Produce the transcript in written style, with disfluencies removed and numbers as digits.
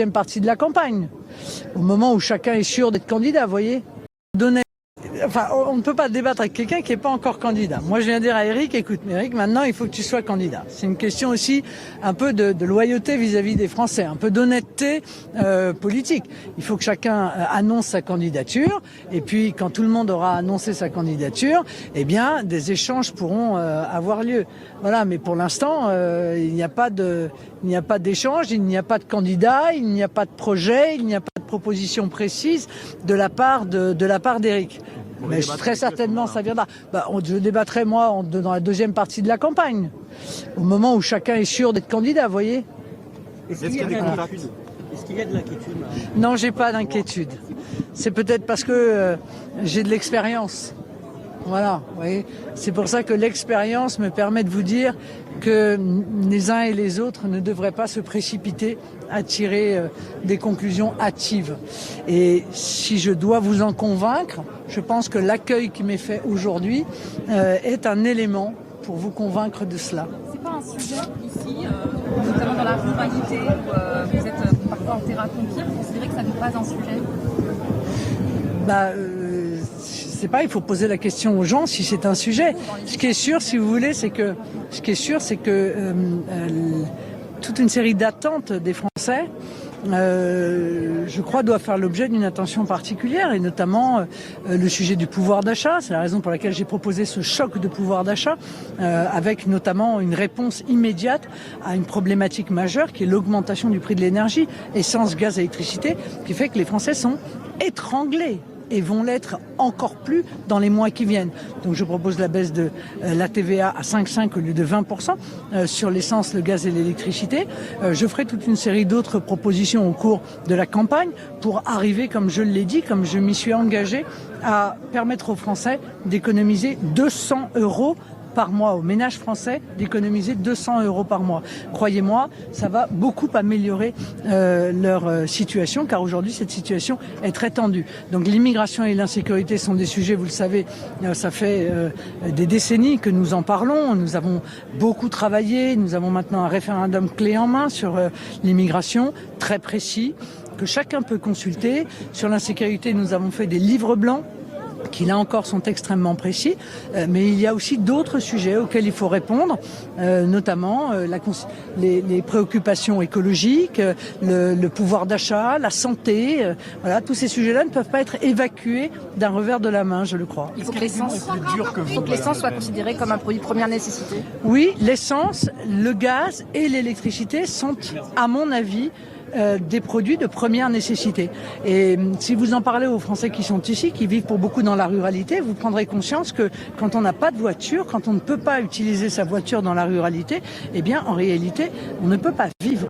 deuxième partie de la campagne, au moment où chacun est sûr d'être candidat, vous voyez. Enfin, on ne peut pas débattre avec quelqu'un qui n'est pas encore candidat. Moi, je viens dire à Éric, écoute, Éric, maintenant, il faut que tu sois candidat. C'est une question aussi un peu de loyauté vis-à-vis des Français, un peu d'honnêteté politique. Il faut que chacun annonce sa candidature, et puis quand tout le monde aura annoncé sa candidature, eh bien, des échanges pourront avoir lieu. Voilà, mais pour l'instant, il n'y a pas d'échange, il n'y a pas de candidat, il n'y a pas de projet, il n'y a pas de proposition précise de la part d'Éric. Mais très certainement, ça viendra. Je débattrai, moi, dans la deuxième partie de la campagne, au moment où chacun est sûr d'être candidat, vous voyez. Est-ce qu'il y a de l'inquiétude? Non, j'ai pas d'inquiétude. C'est peut-être parce que j'ai de l'expérience. Voilà, vous voyez. C'est pour ça que l'expérience me permet de vous dire que les uns et les autres ne devraient pas se précipiter à tirer des conclusions hâtives. Et si je dois vous en convaincre, je pense que l'accueil qui m'est fait aujourd'hui est un élément pour vous convaincre de cela. C'est pas un sujet ici, notamment dans la ruralité où vous êtes parfois en terrain conquis, vous considérez que ça n'est pas un sujet? Je sais pas, il faut poser la question aux gens si c'est un sujet. Ce qui est sûr, si vous voulez, c'est que toute une série d'attentes des Français, je crois, doit faire l'objet d'une attention particulière, et notamment le sujet du pouvoir d'achat. C'est la raison pour laquelle j'ai proposé ce choc de pouvoir d'achat, avec notamment une réponse immédiate à une problématique majeure qui est l'augmentation du prix de l'énergie, essence, gaz, électricité, qui fait que les Français sont étranglés et vont l'être encore plus dans les mois qui viennent. Donc je propose la baisse de la TVA à 5,5 au lieu de 20% sur l'essence, le gaz et l'électricité. Je ferai toute une série d'autres propositions au cours de la campagne pour arriver, comme je l'ai dit, comme je m'y suis engagé, à permettre aux Français d'économiser 200 € par mois, aux ménages français, d'économiser 200 € par mois. Croyez-moi, ça va beaucoup améliorer leur situation, car aujourd'hui, cette situation est très tendue. Donc l'immigration et l'insécurité sont des sujets, vous le savez, ça fait des décennies que nous en parlons. Nous avons beaucoup travaillé, nous avons maintenant un référendum clé en main sur l'immigration, très précis, que chacun peut consulter. Sur l'insécurité, nous avons fait des livres blancs qui là encore sont extrêmement précis, mais il y a aussi d'autres sujets auxquels il faut répondre, notamment les préoccupations écologiques, le pouvoir d'achat, la santé. Voilà, tous ces sujets-là ne peuvent pas être évacués d'un revers de la main, je le crois. Il faut que l'essence soit considérée comme un produit de première nécessité. Oui, l'essence, le gaz et l'électricité sont, à mon avis, des produits de première nécessité. Et si vous en parlez aux Français qui sont ici, qui vivent pour beaucoup dans la ruralité, vous prendrez conscience que quand on n'a pas de voiture, quand on ne peut pas utiliser sa voiture dans la ruralité, eh bien, en réalité, on ne peut pas vivre.